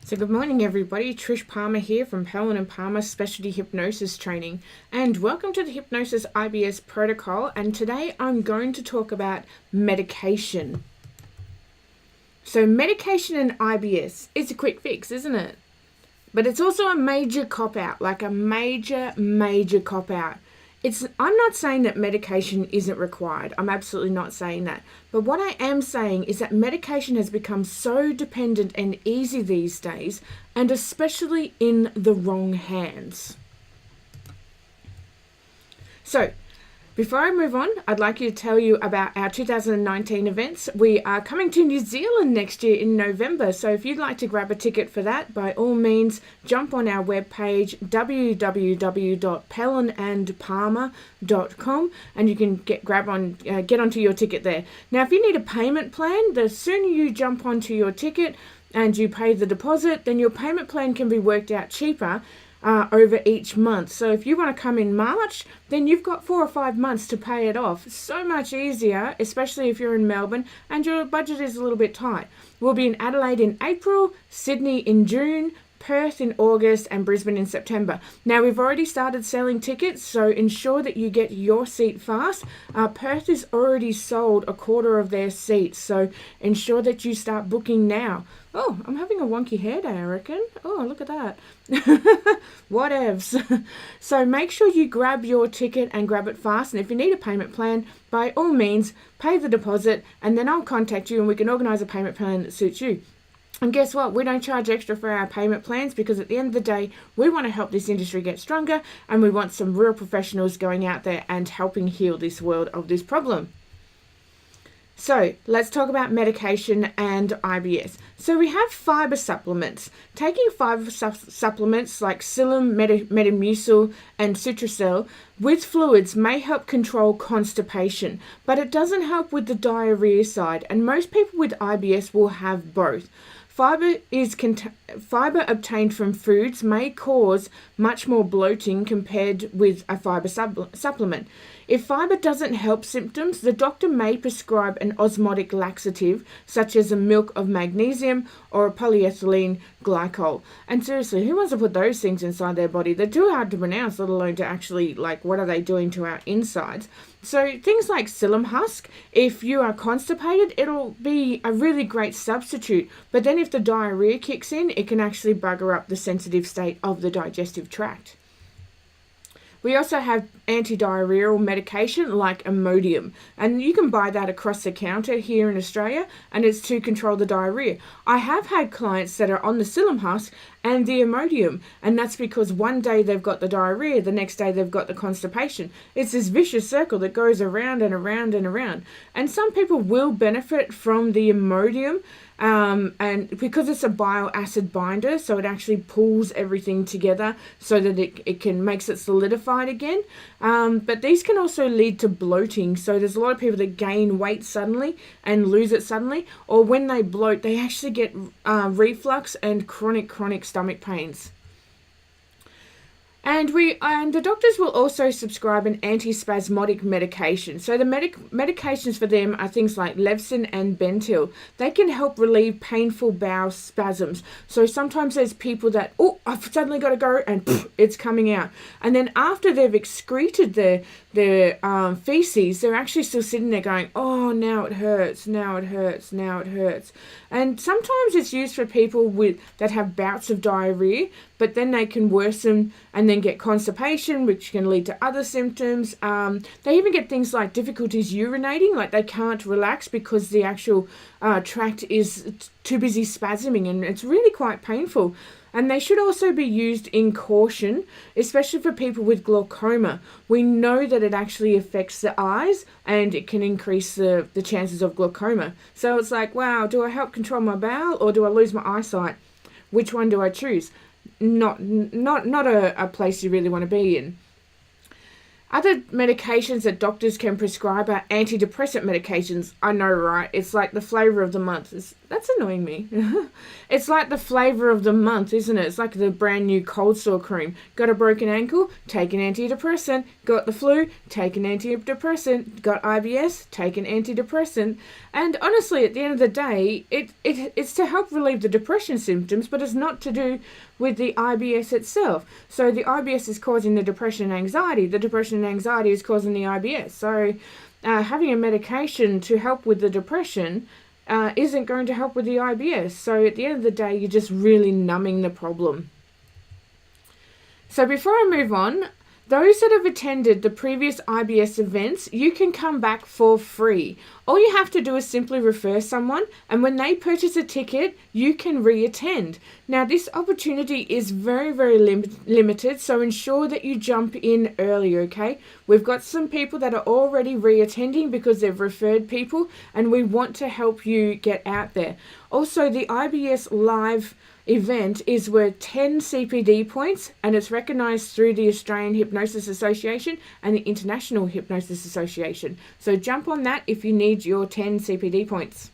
So good morning everybody, Trish Palmer here from Pellen and Palmer Specialty Hypnosis Training, and welcome to the Hypnosis IBS protocol. And today I'm going to talk about medication. So medication and IBS is a quick fix, isn't it? But it's also a major cop-out, like a major cop-out. I'm not saying that medication isn't required. I'm absolutely not saying that. But what I am saying is that medication has become so dependent and easy these days, and especially in the wrong hands. So, before I move on, I'd like to tell you about our 2019 events. We are coming to New Zealand next year in November, so if you'd like to grab a ticket for that, by all means, jump on our webpage, www.pellenandpalmer.com, and you can get onto your ticket there. Now, if you need a payment plan, the sooner you jump onto your ticket and you pay the deposit, then your payment plan can be worked out cheaper over each month. So if you want to come in March, then you've got 4 or 5 months to pay it off. So much easier, especially if you're in Melbourne and your budget is a little bit tight. We'll be in Adelaide in April, Sydney in June, Perth in August, and Brisbane in September. Now, we've already started selling tickets, so ensure that you get your seat fast. Perth has already sold a quarter of their seats, so ensure that you start booking now. Oh, I'm having a wonky hair day, I reckon. Oh, look at that. Whatevs. So make sure you grab your ticket and grab it fast. And if you need a payment plan, by all means, pay the deposit, and then I'll contact you and we can organise a payment plan that suits you. And guess what? We don't charge extra for our payment plans because at the end of the day, we want to help this industry get stronger, and we want some real professionals going out there and helping heal this world of this problem. So let's talk about medication and IBS. So we have fiber supplements. Taking fiber supplements like psyllium, metamucil, and Citracel with fluids may help control constipation, but it doesn't help with the diarrhea side, and most people with IBS will have both. Fiber obtained from foods may cause much more bloating compared with a fiber supplement. If fiber doesn't help symptoms, the doctor may prescribe an osmotic laxative, such as a milk of magnesium or a polyethylene glycol. And seriously, who wants to put those things inside their body? They're too hard to pronounce, let alone to actually, what are they doing to our insides? So things like psyllium husk, if you are constipated, it'll be a really great substitute. But then if the diarrhea kicks in, it can actually bugger up the sensitive state of the digestive tract. We also have anti-diarrheal medication like Imodium, and you can buy that across the counter here in Australia, and it's to control the diarrhea. I have had clients that are on the psyllium husk and the Imodium, and that's because one day they've got the diarrhea, the next day they've got the constipation. It's this vicious circle that goes around and around and around. And some people will benefit from the Imodium, and because it's a bile acid binder, so it actually pulls everything together so that it makes it solidified again. But these can also lead to bloating. So there's a lot of people that gain weight suddenly and lose it suddenly, or when they bloat, they actually get reflux and chronic stomach pains. And the doctors will also prescribe an antispasmodic medication. So the medications for them are things like Levsin and Bentyl. They can help relieve painful bowel spasms. So sometimes there's people that, oh, I've suddenly got to go, and it's coming out. And then after they've excreted their feces, they're actually still sitting there going, oh, now it hurts, now it hurts, now it hurts. And sometimes it's used for people that have bouts of diarrhea, but then they can worsen and then get constipation, which can lead to other symptoms. They even get things like difficulties urinating, like they can't relax because the actual tract is too busy spasming, and it's really quite painful. And they should also be used in caution, especially for people with glaucoma. We know that it actually affects the eyes and it can increase the chances of glaucoma. So it's like, wow, do I help control my bowel or do I lose my eyesight? Which one do I choose? Not a place you really want to be in. Other medications that doctors can prescribe are antidepressant medications. I know, right? It's like the flavor of the month. That's annoying me. It's like the flavor of the month, isn't it? It's like the brand new cold sore cream. Got a broken ankle? Take an antidepressant. Got the flu? Take an antidepressant. Got IBS? Take an antidepressant. And honestly, at the end of the day, it's to help relieve the depression symptoms, but it's not to do with the IBS itself. So the IBS is causing the depression and anxiety. The depression and anxiety is causing the IBS. So having a medication to help with the depression isn't going to help with the IBS. So at the end of the day, you're just really numbing the problem. So before I move on, those that have attended the previous IBS events, you can come back for free. All you have to do is simply refer someone, and when they purchase a ticket, you can re-attend. Now, this opportunity is very, very limited, so ensure that you jump in early, okay? We've got some people that are already re-attending because they've referred people, and we want to help you get out there. Also, the IBS Live event is worth 10 CPD points, and it's recognised through the Australian Hypnosis Association and the International Hypnosis Association. So jump on that if you need your 10 CPD points.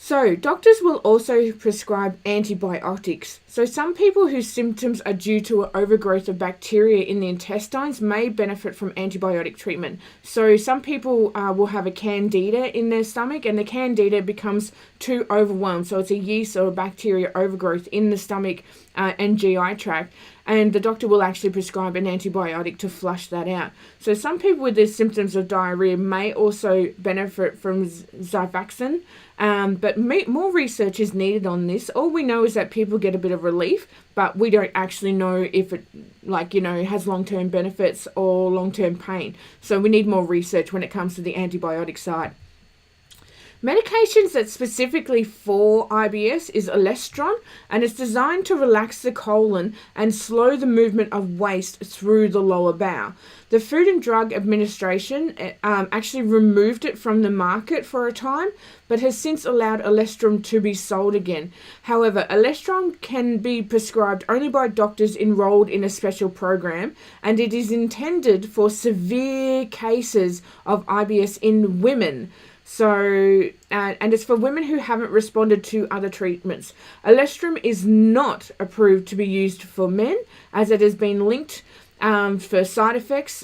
So, doctors will also prescribe antibiotics. So, some people whose symptoms are due to an overgrowth of bacteria in the intestines may benefit from antibiotic treatment. So, some people will have a candida in their stomach, and the candida becomes too overwhelmed. So, it's a yeast or a bacteria overgrowth in the stomach and GI tract. And the doctor will actually prescribe an antibiotic to flush that out. So, some people with these symptoms of diarrhea may also benefit from Xifaxan. But more research is needed on this. All we know is that people get a bit of relief, but we don't actually know if it, has long-term benefits or long-term pain. So we need more research when it comes to the antibiotic side. Medications that's specifically for IBS is Olestron, and it's designed to relax the colon and slow the movement of waste through the lower bowel. The Food and Drug Administration actually removed it from the market for a time, but has since allowed Olestron to be sold again. However, Olestron can be prescribed only by doctors enrolled in a special program, and it is intended for severe cases of IBS in women. So, and it's for women who haven't responded to other treatments. Olestron is not approved to be used for men, as it has been linked for side effects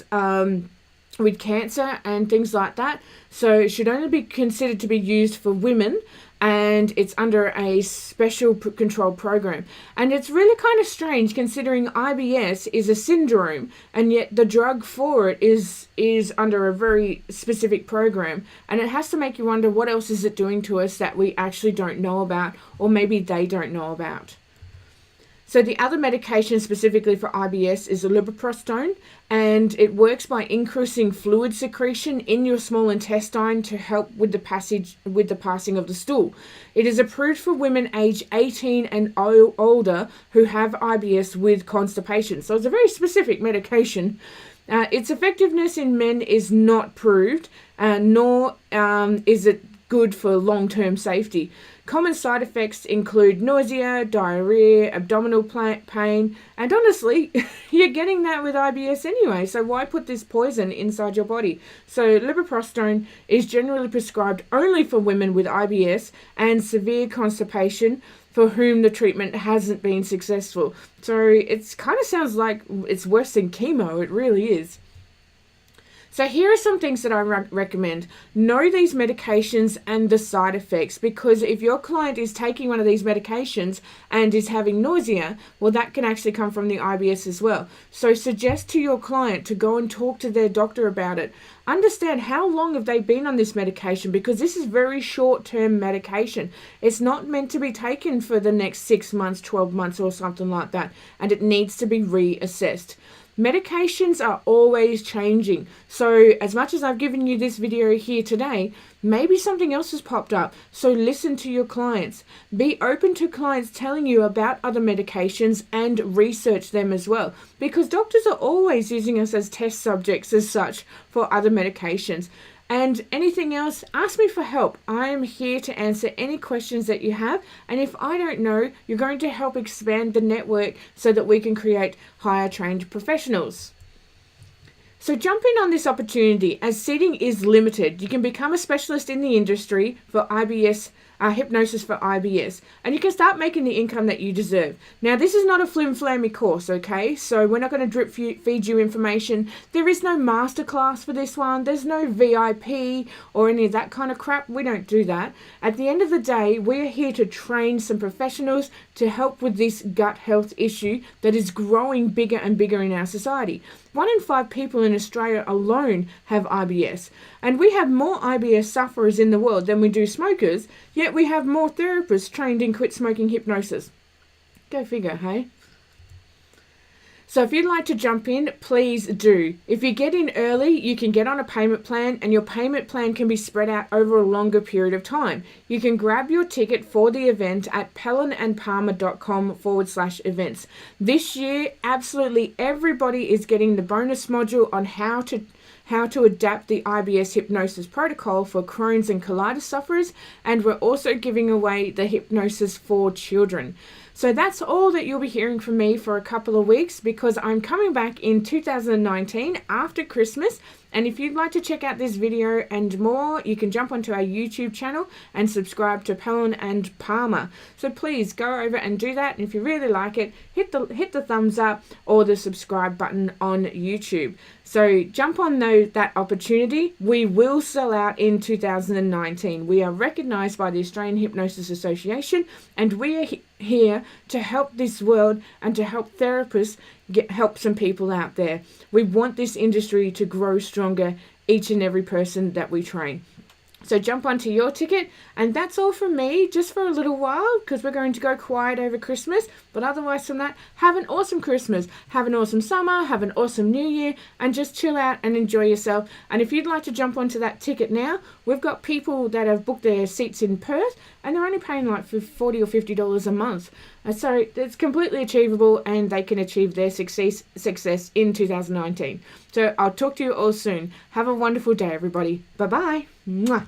with cancer and things like that. So it should only be considered to be used for women, and it's under a special controlled program. And it's really kind of strange considering IBS is a syndrome, and yet the drug for it is under a very specific program. And it has to make you wonder, what else is it doing to us that we actually don't know about, or maybe they don't know about. So the other medication specifically for IBS is ibuprofen, and it works by increasing fluid secretion in your small intestine to help with the passing of the stool. It is approved for women aged 18 and older who have IBS with constipation. So it's a very specific medication. Its effectiveness in men is not proved, nor is it good for long-term safety. Common side effects include nausea, diarrhea, abdominal pain, and honestly, you're getting that with IBS anyway, so why put this poison inside your body? So ibuprofen is generally prescribed only for women with IBS and severe constipation for whom the treatment hasn't been successful. So it kind of sounds like it's worse than chemo, it really is. So here are some things that I recommend. Know these medications and the side effects, because if your client is taking one of these medications and is having nausea, well, that can actually come from the IBS as well. So suggest to your client to go and talk to their doctor about it. Understand how long have they been on this medication, because this is very short-term medication. It's not meant to be taken for the next 6 months, 12 months or something like that, and it needs to be reassessed. Medications are always changing. So as much as I've given you this video here today, maybe something else has popped up. So listen to your clients. Be open to clients telling you about other medications and research them as well, because doctors are always using us as test subjects as such for other medications. And anything else, ask me for help. I am here to answer any questions that you have. And if I don't know, you're going to help expand the network so that we can create higher trained professionals. So jump in on this opportunity as seating is limited. You can become a specialist in the industry for IBS, hypnosis for IBS, and you can start making the income that you deserve. Now, this is not a flim-flammy course, okay? So we're not going to drip feed you information. There is no masterclass for this one. There's no VIP or any of that kind of crap. We don't do that. At the end of the day, we're here to train some professionals to help with this gut health issue that is growing bigger and bigger in our society. 1 in 5 people in Australia alone have IBS, and we have more IBS sufferers in the world than we do smokers, yet we have more therapists trained in quit smoking hypnosis. Go figure, hey? So if you'd like to jump in, please do. If you get in early, you can get on a payment plan, and your payment plan can be spread out over a longer period of time. You can grab your ticket for the event at pellenandpalmer.com/events. This year, absolutely everybody is getting the bonus module on how to adapt the IBS hypnosis protocol for Crohn's and colitis sufferers, and we're also giving away the hypnosis for children. So that's all that you'll be hearing from me for a couple of weeks, because I'm coming back in 2019 after Christmas. And if you'd like to check out this video and more, you can jump onto our YouTube channel and subscribe to Pellen and Palmer. So please go over and do that. And if you really like it, hit the thumbs up or the subscribe button on YouTube. So jump on that opportunity. We will sell out in 2019. We are recognised by the Australian Hypnosis Association, and we are here to help this world and to help therapists help some people out there. We want this industry to grow stronger, each and every person that we train. So jump onto your ticket, and that's all from me, just for a little while, because we're going to go quiet over Christmas. But otherwise from that, have an awesome Christmas, have an awesome summer, have an awesome New Year, and just chill out and enjoy yourself. And if you'd like to jump onto that ticket now, we've got people that have booked their seats in Perth, and they're only paying like for $40 or $50 a month. So it's completely achievable, and they can achieve their success in 2019. So I'll talk to you all soon. Have a wonderful day, everybody. Bye-bye. Mwah.